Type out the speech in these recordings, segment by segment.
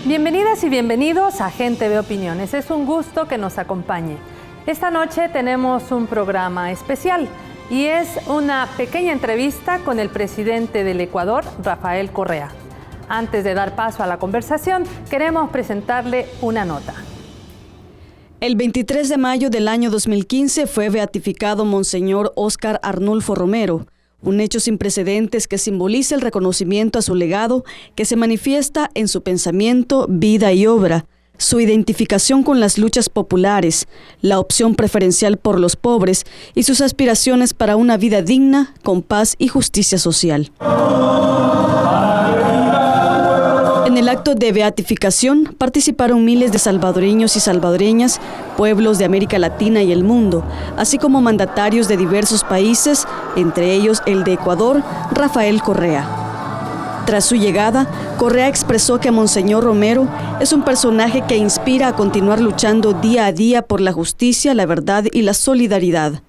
Bienvenidas y bienvenidos a Gente Ve Opiniones. Es un gusto que nos acompañe. Esta noche tenemos un programa especial y es una pequeña entrevista con el presidente del Ecuador, Rafael Correa. Antes de dar paso a la conversación, queremos presentarle una nota. El 23 de mayo del año 2015 fue beatificado Monseñor Óscar Arnulfo Romero, un hecho sin precedentes que simboliza el reconocimiento a su legado que se manifiesta en su pensamiento, vida y obra, su identificación con las luchas populares, la opción preferencial por los pobres y sus aspiraciones para una vida digna, con paz y justicia social. En el acto de beatificación participaron miles de salvadoreños y salvadoreñas, pueblos de América Latina y el mundo, así como mandatarios de diversos países, entre ellos el de Ecuador, Rafael Correa. Tras su llegada, Correa expresó que Monseñor Romero es un personaje que inspira a continuar luchando día a día por la justicia, la verdad y la solidaridad.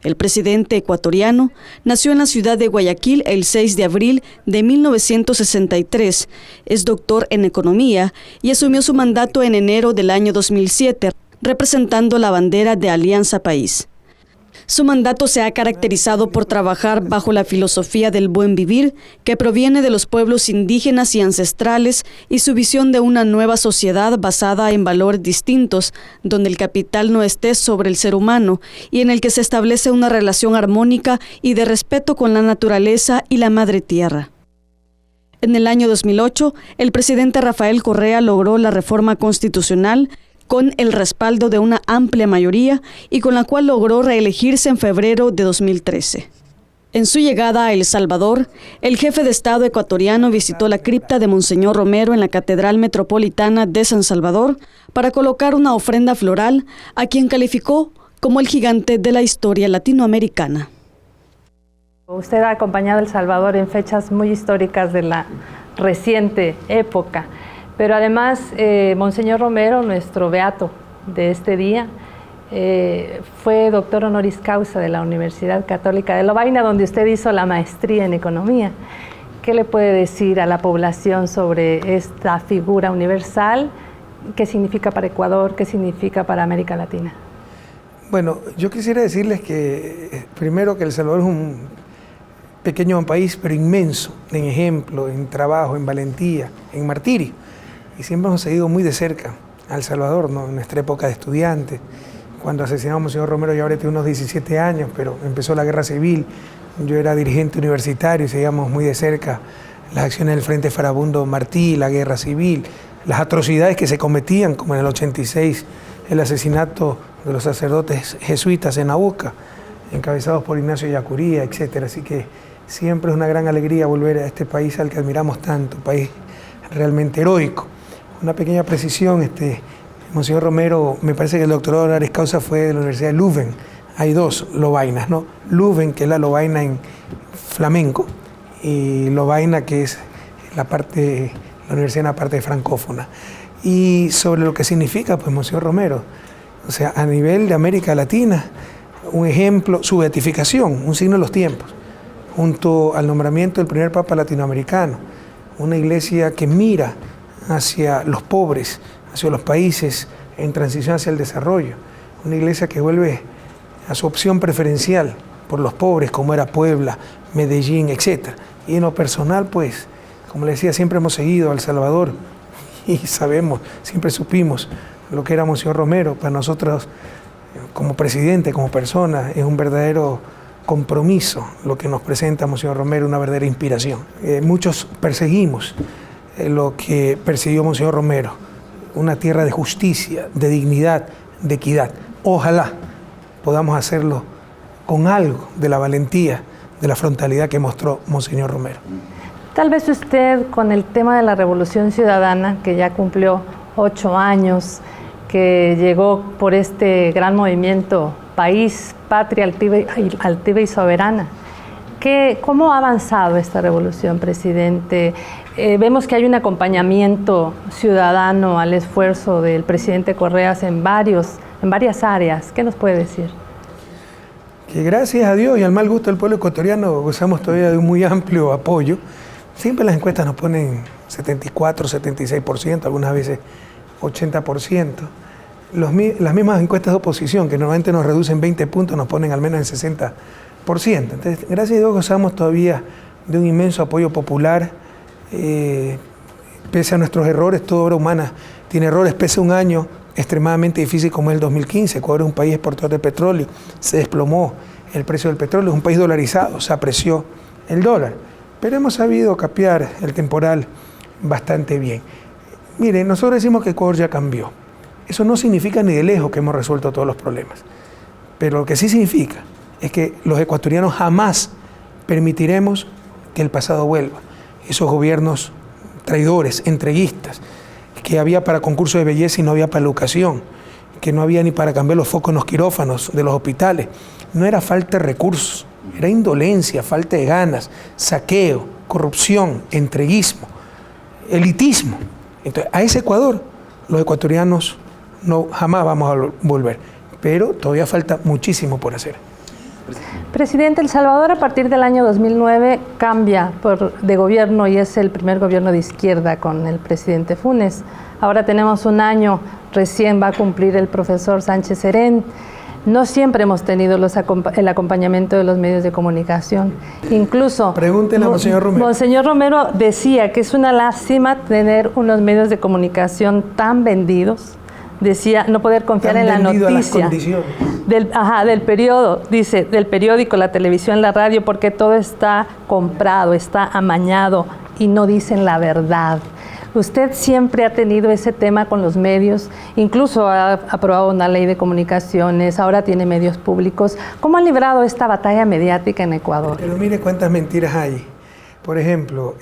El presidente ecuatoriano nació en la ciudad de Guayaquil el 6 de abril de 1963, es doctor en economía y asumió su mandato en enero del año 2007, representando la bandera de Alianza País. Su mandato se ha caracterizado por trabajar bajo la filosofía del buen vivir, que proviene de los pueblos indígenas y ancestrales, y su visión de una nueva sociedad basada en valores distintos, donde el capital no esté sobre el ser humano, y en el que se establece una relación armónica y de respeto con la naturaleza y la madre tierra. En el año 2008, el presidente Rafael Correa logró la reforma constitucional, con el respaldo de una amplia mayoría y con la cual logró reelegirse en febrero de 2013. En su llegada a El Salvador, el jefe de Estado ecuatoriano visitó la cripta de Monseñor Romero en la Catedral Metropolitana de San Salvador para colocar una ofrenda floral a quien calificó como el gigante de la historia latinoamericana. Usted ha acompañado a El Salvador en fechas muy históricas de la reciente época. Pero además, Monseñor Romero, nuestro beato de este día, fue doctor honoris causa de la Universidad Católica de Lovaina, donde usted hizo la maestría en economía. ¿Qué le puede decir a la población sobre esta figura universal? ¿Qué significa para Ecuador? ¿Qué significa para América Latina? Bueno, yo quisiera decirles que primero que El Salvador es un pequeño país, pero inmenso, en ejemplo, en trabajo, en valentía, en martirio. Y siempre hemos seguido muy de cerca a El Salvador, ¿no? En nuestra época de estudiantes, cuando asesinamos a Monseñor Romero, yo ahora tengo unos 17 años, pero empezó la guerra civil, yo era dirigente universitario y seguíamos muy de cerca las acciones del Frente Farabundo Martí, la guerra civil, las atrocidades que se cometían, como en el 86, el asesinato de los sacerdotes jesuitas en Abuca, encabezados por Ignacio Yacuría, etc. Así que siempre es una gran alegría volver a este país al que admiramos tanto, un país realmente heroico. Una pequeña precisión, Monseñor Romero, me parece que el doctorado honoris causa fue de la Universidad de Leuven. Hay dos Lovainas, ¿no? Leuven, que es la lovaina en flamenco, y Lovaina, que es la universidad en la parte francófona. Y sobre lo que significa, pues, Monseñor Romero, o sea, a nivel de América Latina, un ejemplo, su beatificación, un signo de los tiempos, junto al nombramiento del primer Papa latinoamericano, una iglesia que mira hacia los pobres, hacia los países en transición hacia el desarrollo, una iglesia que vuelve a su opción preferencial por los pobres, como era Puebla, Medellín, etc. Y en lo personal, pues, como le decía, siempre hemos seguido a El Salvador y sabemos, siempre supimos lo que era Monseñor Romero. Para nosotros, como presidente, como persona, es un verdadero compromiso lo que nos presenta Monseñor Romero, una verdadera inspiración. Muchos perseguimos lo que persiguió Monseñor Romero, una tierra de justicia, de dignidad, de equidad. Ojalá podamos hacerlo con algo de la valentía, de la frontalidad que mostró Monseñor Romero. Tal vez usted, con el tema de la Revolución Ciudadana, que ya cumplió 8 años, que llegó por este gran movimiento País, Patria Altiva y Soberana, ¿cómo ha avanzado esta revolución, presidente? Vemos que hay un acompañamiento ciudadano al esfuerzo del presidente Correa en varias áreas. ¿Qué nos puede decir? Que gracias a Dios y al mal gusto del pueblo ecuatoriano gozamos todavía de un muy amplio apoyo, Siempre las encuestas nos ponen 74, 76%, algunas veces 80%. Las mismas encuestas de oposición, que normalmente nos reducen 20 puntos, nos ponen al menos en 60%. Entonces, gracias a Dios gozamos todavía de un inmenso apoyo popular. Pese a nuestros errores, toda obra humana tiene errores, pese a un año extremadamente difícil como es el 2015. Ecuador es un país exportador de petróleo, se desplomó el precio del petróleo, es un país dolarizado, se apreció el dólar. Pero hemos sabido capear el temporal bastante bien. Miren, nosotros decimos que Ecuador ya cambió. Eso no significa ni de lejos que hemos resuelto todos los problemas. Pero lo que sí significa es que los ecuatorianos jamás permitiremos que el pasado vuelva. Esos gobiernos traidores, entreguistas, que había para concurso de belleza y no había para educación, que no había ni para cambiar los focos en los quirófanos de los hospitales. No era falta de recursos, era indolencia, falta de ganas, saqueo, corrupción, entreguismo, elitismo. Entonces, a ese Ecuador, los ecuatorianos jamás vamos a volver, pero todavía falta muchísimo por hacer. Presidente, El Salvador a partir del año 2009 cambia de gobierno y es el primer gobierno de izquierda con el presidente Funes. Ahora tenemos un año, recién va a cumplir el profesor Sánchez Serén. No siempre hemos tenido el acompañamiento de los medios de comunicación. Incluso, pregúntenle a Monseñor Romero. Monseñor Romero decía que es una lástima tener unos medios de comunicación tan vendidos. Decía no poder confiar en la noticia del periodo, dice, del periódico, la televisión, la radio, porque todo está comprado, está amañado y no dicen la verdad. Usted siempre ha tenido ese tema con los medios, incluso ha aprobado una ley de comunicaciones, ahora tiene medios públicos. ¿Cómo ha librado esta batalla mediática en Ecuador? Pero mire cuántas mentiras hay. Por ejemplo,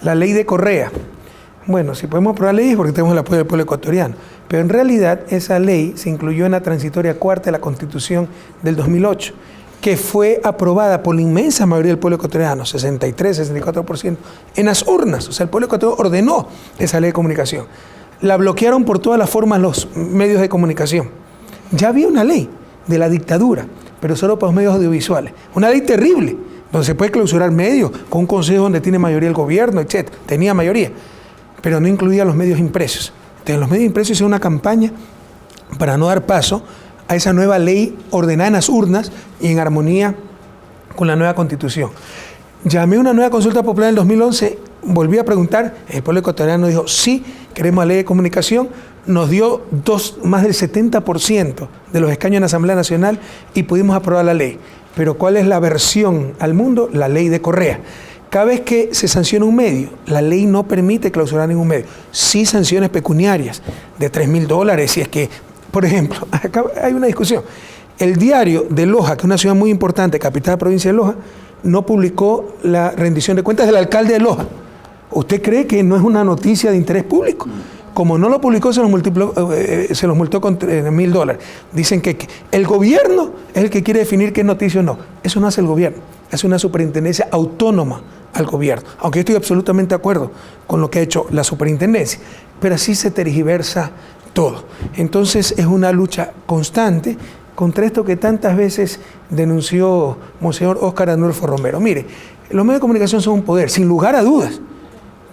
la ley de Correa. Bueno, si podemos aprobar leyes porque tenemos el apoyo del pueblo ecuatoriano, pero en realidad esa ley se incluyó en la transitoria cuarta de la Constitución del 2008, que fue aprobada por la inmensa mayoría del pueblo ecuatoriano, 63, 64%, en las urnas. O sea, el pueblo ecuatoriano ordenó esa ley de comunicación. La bloquearon por todas las formas los medios de comunicación. Ya había una ley de la dictadura, pero solo para los medios audiovisuales. Una ley terrible, donde se puede clausurar medios, con un consejo donde tiene mayoría el gobierno, etc. Tenía mayoría, pero no incluía los medios impresos. Entonces, los medios impresos hicieron una campaña para no dar paso a esa nueva ley ordenada en las urnas y en armonía con la nueva Constitución. Llamé a una nueva consulta popular en el 2011, volví a preguntar, el pueblo ecuatoriano dijo, sí, queremos la ley de comunicación, nos dio más del 70% de los escaños en la Asamblea Nacional y pudimos aprobar la ley. Pero ¿cuál es la versión al mundo? La ley de Correa. Cada vez que se sanciona un medio, la ley no permite clausurar ningún medio. Sí sanciones pecuniarias de $3.000, si es que, por ejemplo, acá hay una discusión. El diario de Loja, que es una ciudad muy importante, capital de la provincia de Loja, no publicó la rendición de cuentas del alcalde de Loja. ¿Usted cree que no es una noticia de interés público? Como no lo publicó, se los multó con $3.000. Dicen que el gobierno es el que quiere definir qué es noticia o no. Eso no hace el gobierno, es una superintendencia autónoma al gobierno. Aunque yo estoy absolutamente de acuerdo con lo que ha hecho la superintendencia, pero así se tergiversa todo. Entonces es una lucha constante contra esto que tantas veces denunció Monseñor Óscar Arnulfo Romero. Mire, los medios de comunicación son un poder, sin lugar a dudas,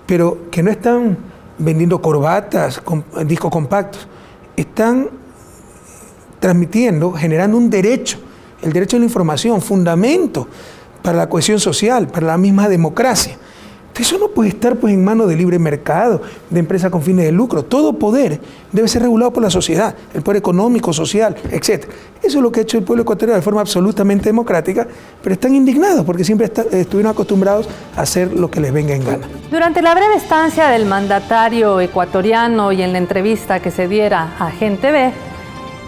pero que no están vendiendo corbatas, discos compactos, están transmitiendo, generando un derecho, el derecho a la información, fundamento para la cohesión social, para la misma democracia. Eso no puede estar en manos de libre mercado, de empresas con fines de lucro. Todo poder debe ser regulado por la sociedad, el poder económico, social, etc. Eso es lo que ha hecho el pueblo ecuatoriano de forma absolutamente democrática, pero están indignados porque siempre estuvieron acostumbrados a hacer lo que les venga en gana. Durante la breve estancia del mandatario ecuatoriano y en la entrevista que se diera a Gente Ve,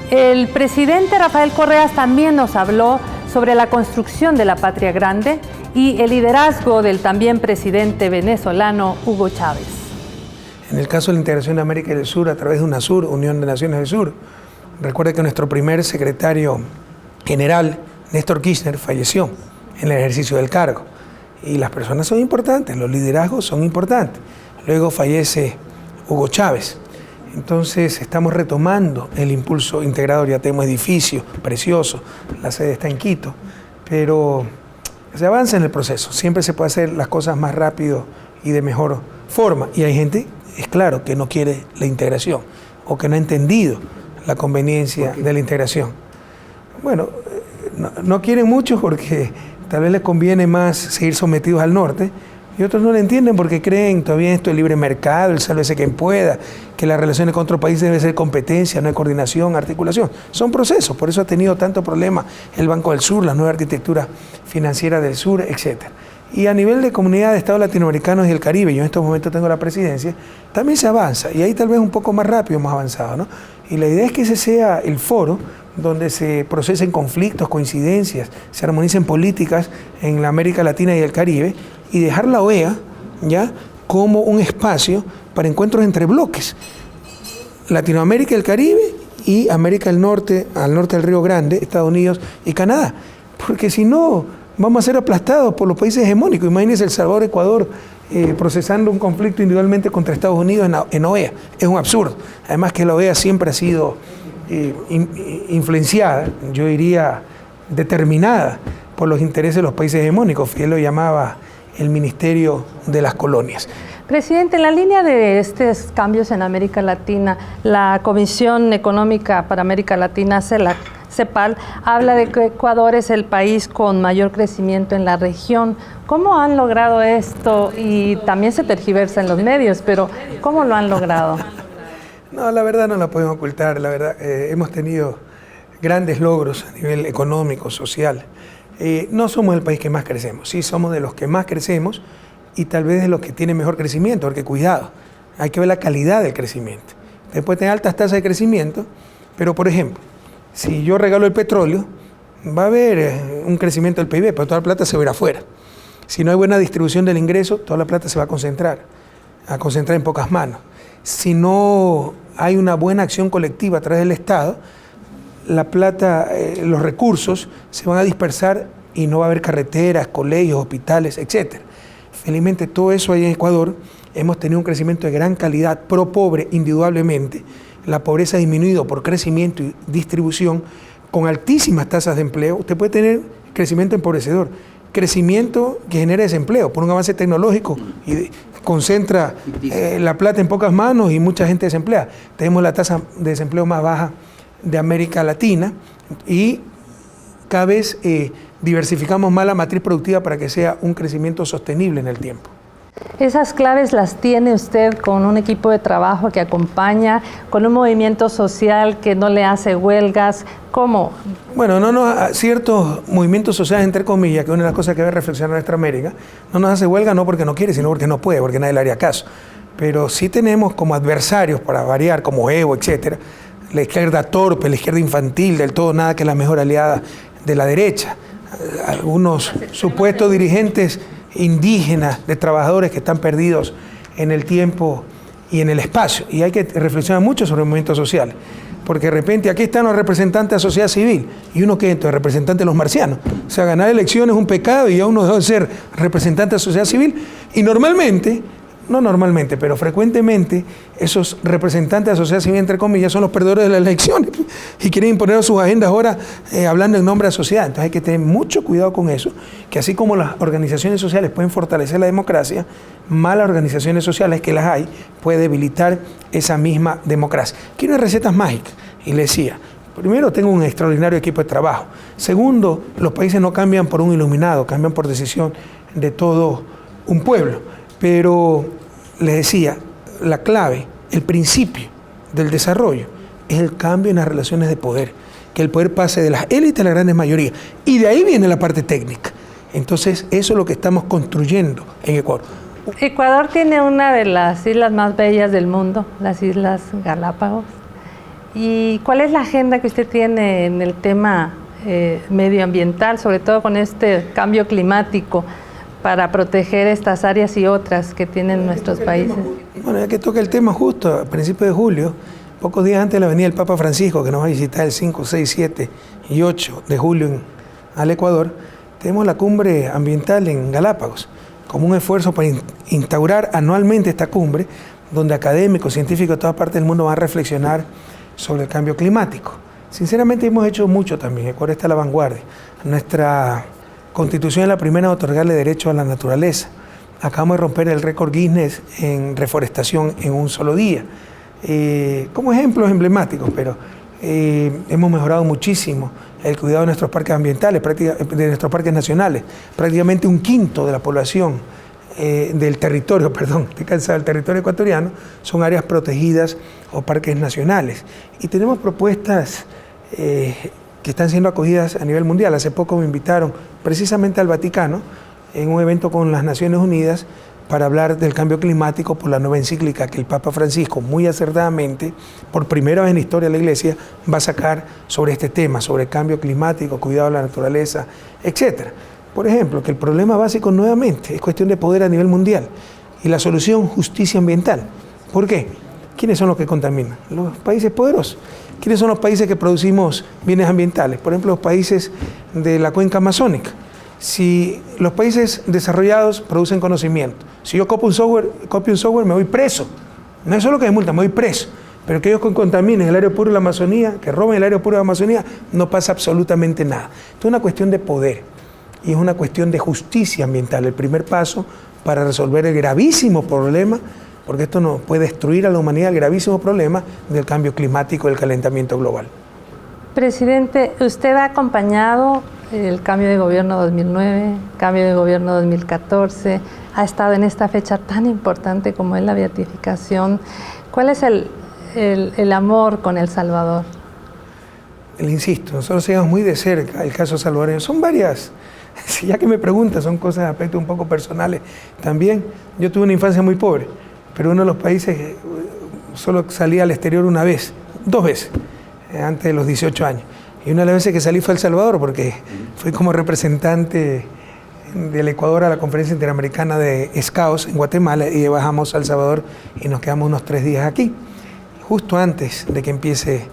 el presidente Rafael Correa también nos habló sobre la construcción de la patria grande y el liderazgo del también presidente venezolano Hugo Chávez. En el caso de la integración de América del Sur a través de UNASUR, Unión de Naciones del Sur, recuerde que nuestro primer secretario general, Néstor Kirchner, falleció en el ejercicio del cargo. Y las personas son importantes, los liderazgos son importantes. Luego fallece Hugo Chávez. Entonces estamos retomando el impulso integrador, ya tenemos edificios preciosos, la sede está en Quito, pero se avanza en el proceso. Siempre se puede hacer las cosas más rápido y de mejor forma. Y hay gente, es claro, que no quiere la integración o que no ha entendido la conveniencia de la integración. Bueno, no quieren mucho porque tal vez les conviene más seguir sometidos al norte, y otros no lo entienden porque creen todavía en esto del libre mercado, el sálvese quien pueda, que las relaciones con otros países deben ser competencia, no hay coordinación, articulación. Son procesos, por eso ha tenido tanto problema el Banco del Sur, la nueva arquitectura financiera del sur, etc. Y a nivel de comunidad de estados latinoamericanos y el Caribe, yo en estos momentos tengo la presidencia, también se avanza, y ahí tal vez un poco más rápido, más avanzado, ¿no? Y la idea es que ese sea el foro donde se procesen conflictos, coincidencias, se armonicen políticas en la América Latina y el Caribe, y dejar la OEA ya como un espacio para encuentros entre bloques. Latinoamérica y el Caribe y América del Norte, al norte del Río Grande, Estados Unidos y Canadá. Porque si no, vamos a ser aplastados por los países hegemónicos. Imagínense El Salvador, Ecuador, procesando un conflicto individualmente contra Estados Unidos en OEA. Es un absurdo. Además que la OEA siempre ha sido influenciada, yo diría determinada, por los intereses de los países hegemónicos. Fidel lo llamaba el Ministerio de las Colonias. Presidente, en la línea de estos cambios en América Latina, la Comisión Económica para América Latina, CEPAL, habla de que Ecuador es el país con mayor crecimiento en la región. ¿Cómo han logrado esto? Y también se tergiversa en los medios, pero ¿cómo lo han logrado? No, la verdad no la podemos ocultar. La verdad, hemos tenido grandes logros a nivel económico, social. No somos el país que más crecemos, sí somos de los que más crecemos y tal vez de los que tienen mejor crecimiento, porque cuidado, hay que ver la calidad del crecimiento. Usted puede tener altas tasas de crecimiento, pero por ejemplo, si yo regalo el petróleo, va a haber un crecimiento del PIB, pero toda la plata se va a ir afuera. Si no hay buena distribución del ingreso, toda la plata se va a concentrar en pocas manos. Si no hay una buena acción colectiva a través del Estado, la plata, los recursos se van a dispersar y no va a haber carreteras, colegios, hospitales, etc. Felizmente todo eso ahí en Ecuador hemos tenido un crecimiento de gran calidad, pro pobre indudablemente. La pobreza ha disminuido por crecimiento y distribución con altísimas tasas de empleo. Usted puede tener crecimiento empobrecedor, crecimiento que genera desempleo por un avance tecnológico y concentra la plata en pocas manos y mucha gente desempleada. Tenemos la tasa de desempleo más baja de América Latina y cada vez diversificamos más la matriz productiva para que sea un crecimiento sostenible en el tiempo. Esas claves las tiene usted con un equipo de trabajo que acompaña, con un movimiento social que no le hace huelgas. ¿Cómo? Bueno, ciertos movimientos sociales, entre comillas, que es una de las cosas que debe reflexionar nuestra América, no nos hace huelga no porque no quiere, sino porque no puede, porque nadie le haría caso. Pero sí tenemos como adversarios, para variar, como Evo, etcétera, la izquierda torpe, la izquierda infantil, del todo nada, que es la mejor aliada de la derecha. Algunos supuestos dirigentes indígenas, de trabajadores que están perdidos en el tiempo y en el espacio. Y hay que reflexionar mucho sobre el movimiento social, porque de repente aquí están los representantes de la sociedad civil, y uno que entonces representante de los marcianos. O sea, ganar elecciones es un pecado y ya uno debe de ser representante de la sociedad civil, y normalmente, no normalmente, pero frecuentemente, esos representantes de la sociedad civil, entre comillas, son los perdedores de las elecciones y quieren imponer sus agendas ahora hablando en nombre de la sociedad. Entonces hay que tener mucho cuidado con eso, que así como las organizaciones sociales pueden fortalecer la democracia, malas organizaciones sociales, que las hay, puede debilitar esa misma democracia. Quiero recetas mágicas, y le decía, primero, tengo un extraordinario equipo de trabajo. Segundo, los países no cambian por un iluminado, cambian por decisión de todo un pueblo. Pero les decía, la clave, el principio del desarrollo es el cambio en las relaciones de poder, que el poder pase de las élites a las grandes mayorías, y de ahí viene la parte técnica. Entonces, eso es lo que estamos construyendo en Ecuador. Ecuador tiene una de las islas más bellas del mundo, las Islas Galápagos. ¿Y cuál es la agenda que usted tiene en el tema medioambiental, sobre todo con este cambio climático, para proteger estas áreas y otras que tienen nuestros países? Bueno, ya que toca el tema justo, a principios de julio, pocos días antes de la venida del Papa Francisco, que nos va a visitar el 5, 6, 7 y 8 de julio al Ecuador, tenemos la cumbre ambiental en Galápagos, como un esfuerzo para instaurar anualmente esta cumbre, donde académicos, científicos de todas partes del mundo van a reflexionar sobre el cambio climático. Sinceramente hemos hecho mucho también, Ecuador está a la vanguardia. Nuestra Constitución es la primera en otorgarle derecho a la naturaleza. Acabamos de romper el récord Guinness en reforestación en un solo día. Como ejemplos emblemáticos, pero hemos mejorado muchísimo el cuidado de nuestros parques ambientales, de nuestros parques nacionales. Prácticamente un quinto de la población del territorio, del territorio ecuatoriano, son áreas protegidas o parques nacionales. Y tenemos propuestas que están siendo acogidas a nivel mundial. Hace poco me invitaron precisamente al Vaticano en un evento con las Naciones Unidas para hablar del cambio climático por la nueva encíclica que el Papa Francisco, muy acertadamente, por primera vez en la historia de la Iglesia, va a sacar sobre este tema, sobre el cambio climático, cuidado de la naturaleza, etc. Por ejemplo, que el problema básico nuevamente es cuestión de poder a nivel mundial y la solución justicia ambiental. ¿Por qué? ¿Quiénes son los que contaminan? Los países poderosos. ¿Quiénes son los países que producimos bienes ambientales? Por ejemplo, los países de la cuenca amazónica. Si los países desarrollados producen conocimiento, si yo copio un software, me voy preso. No es solo que me multan, me voy preso. Pero que ellos contaminen el área puro de la Amazonía, que roben el área puro de la Amazonía, no pasa absolutamente nada. Esto es una cuestión de poder y es una cuestión de justicia ambiental. El primer paso para resolver el gravísimo problema, porque esto no puede destruir a la humanidad, el gravísimo problema del cambio climático y el calentamiento global. Presidente, usted ha acompañado el cambio de gobierno 2009, cambio de gobierno 2014, ha estado en esta fecha tan importante como es la beatificación. ¿Cuál es el amor con El Salvador? Le insisto, nosotros seguimos muy de cerca el caso salvadoreño. Son varias, ya que me preguntan, son cosas de aspectos un poco personales. También yo tuve una infancia muy pobre, pero uno de los países solo salí al exterior dos veces, antes de los 18 años. Y una de las veces que salí fue a El Salvador, porque fui como representante del Ecuador a la Conferencia Interamericana de Scouts en Guatemala y bajamos a El Salvador y nos quedamos unos 3 días aquí. Justo antes de que empiece,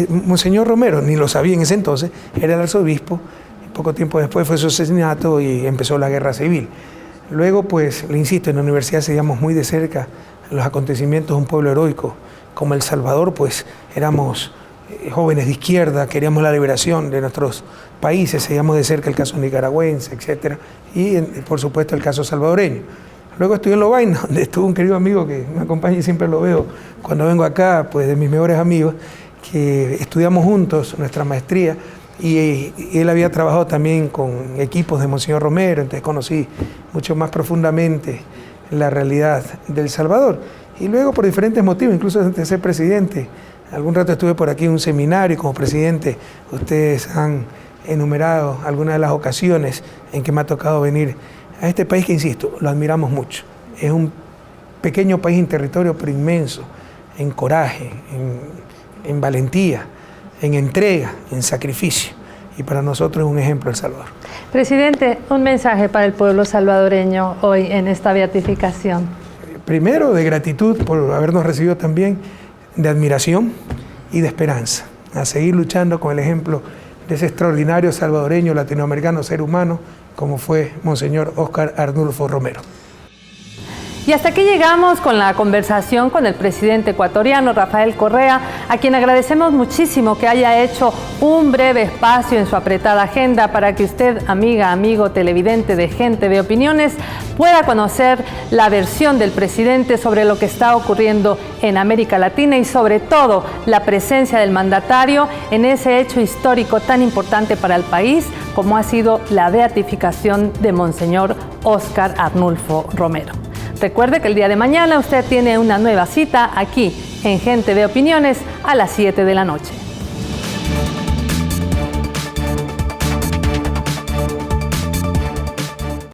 Monseñor Romero, ni lo sabía en ese entonces, era el arzobispo, y poco tiempo después fue su asesinato y empezó la guerra civil. Luego, pues, le insisto, en la universidad seguíamos muy de cerca los acontecimientos de un pueblo heroico como El Salvador, pues éramos jóvenes de izquierda, queríamos la liberación de nuestros países, seguíamos de cerca el caso nicaragüense, etcétera, y por supuesto el caso salvadoreño. Luego estudié en Lovaina, donde estuvo un querido amigo que me acompaña y siempre lo veo cuando vengo acá, pues de mis mejores amigos, que estudiamos juntos nuestra maestría, y él había trabajado también con equipos de Monseñor Romero, entonces conocí mucho más profundamente la realidad del Salvador. Y luego, por diferentes motivos, incluso antes de ser presidente, algún rato estuve por aquí en un seminario como presidente. Ustedes han enumerado algunas de las ocasiones en que me ha tocado venir a este país que, insisto, lo admiramos mucho. Es un pequeño país en territorio, pero inmenso, en coraje, en valentía, en entrega, en sacrificio. Y para nosotros es un ejemplo El Salvador. Presidente, un mensaje para el pueblo salvadoreño hoy en esta beatificación. Primero, de gratitud por habernos recibido también, de admiración y de esperanza, a seguir luchando con el ejemplo de ese extraordinario salvadoreño, latinoamericano, ser humano, como fue Monseñor Óscar Arnulfo Romero. Y hasta aquí llegamos con la conversación con el presidente ecuatoriano, Rafael Correa, a quien agradecemos muchísimo que haya hecho un breve espacio en su apretada agenda para que usted, amiga, amigo, televidente de Gente de Opiniones, pueda conocer la versión del presidente sobre lo que está ocurriendo en América Latina y sobre todo la presencia del mandatario en ese hecho histórico tan importante para el país como ha sido la beatificación de Monseñor Óscar Arnulfo Romero. Recuerde que el día de mañana usted tiene una nueva cita aquí en Gente de Opiniones a las 7 de la noche.